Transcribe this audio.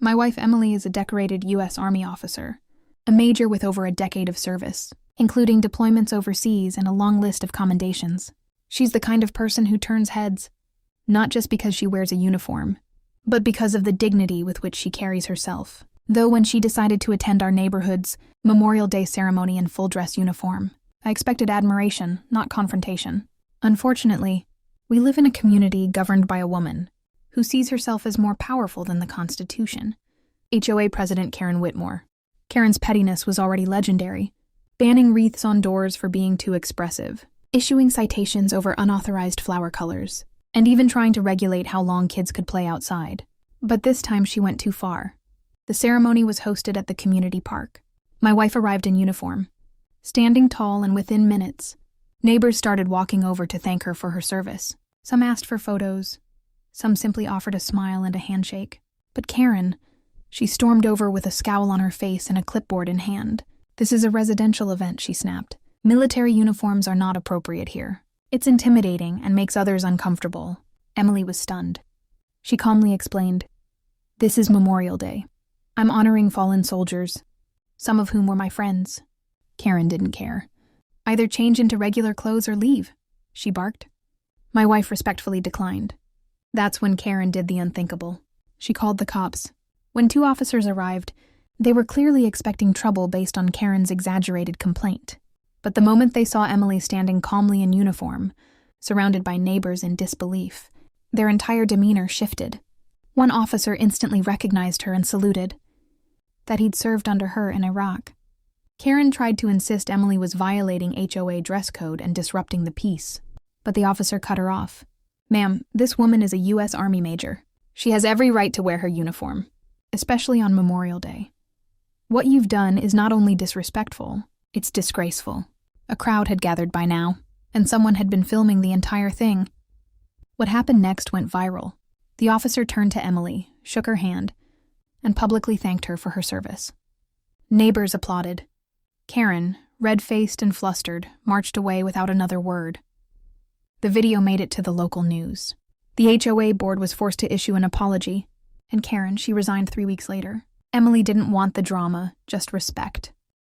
My wife Emily is a decorated U.S. Army officer, a major with over a decade of service, including deployments overseas and a long list of commendations. She's the kind of person who turns heads, not just because she wears a uniform, but because of the dignity with which she carries herself. Though when she decided to attend our neighborhood's Memorial Day ceremony in full-dress uniform, I expected admiration, not confrontation. Unfortunately, we live in a community governed by a woman who sees herself as more powerful than the Constitution. HOA President Karen Whitmore. Karen's pettiness was already legendary, banning wreaths on doors for being too expressive, issuing citations over unauthorized flower colors, and even trying to regulate how long kids could play outside. But this time she went too far. The ceremony was hosted at the community park. My wife arrived in uniform, standing tall, and within minutes, neighbors started walking over to thank her for her service. Some asked for photos, some simply offered a smile and a handshake. But Karen, she stormed over with a scowl on her face and a clipboard in hand. "This is a residential event," she snapped. "Military uniforms are not appropriate here. It's intimidating and makes others uncomfortable." Emily was stunned. She calmly explained, "This is Memorial Day. I'm honoring fallen soldiers, some of whom were my friends." Karen didn't care. "Either change into regular clothes or leave," she barked. My wife respectfully declined. That's when Karen did the unthinkable. She called the cops. When 2 officers arrived, they were clearly expecting trouble based on Karen's exaggerated complaint. But the moment they saw Emily standing calmly in uniform, surrounded by neighbors in disbelief, their entire demeanor shifted. One officer instantly recognized her and saluted, that he'd served under her in Iraq. Karen tried to insist Emily was violating HOA dress code and disrupting the peace, but the officer cut her off. "Ma'am, this woman is a U.S. Army major. She has every right to wear her uniform, especially on Memorial Day. What you've done is not only disrespectful, it's disgraceful." A crowd had gathered by now, and someone had been filming the entire thing. What happened next went viral. The officer turned to Emily, shook her hand, and publicly thanked her for her service. Neighbors applauded. Karen, red-faced and flustered, marched away without another word. The video made it to the local news. The HOA board was forced to issue an apology, and Karen, she resigned 3 weeks later. Emily didn't want the drama, just respect.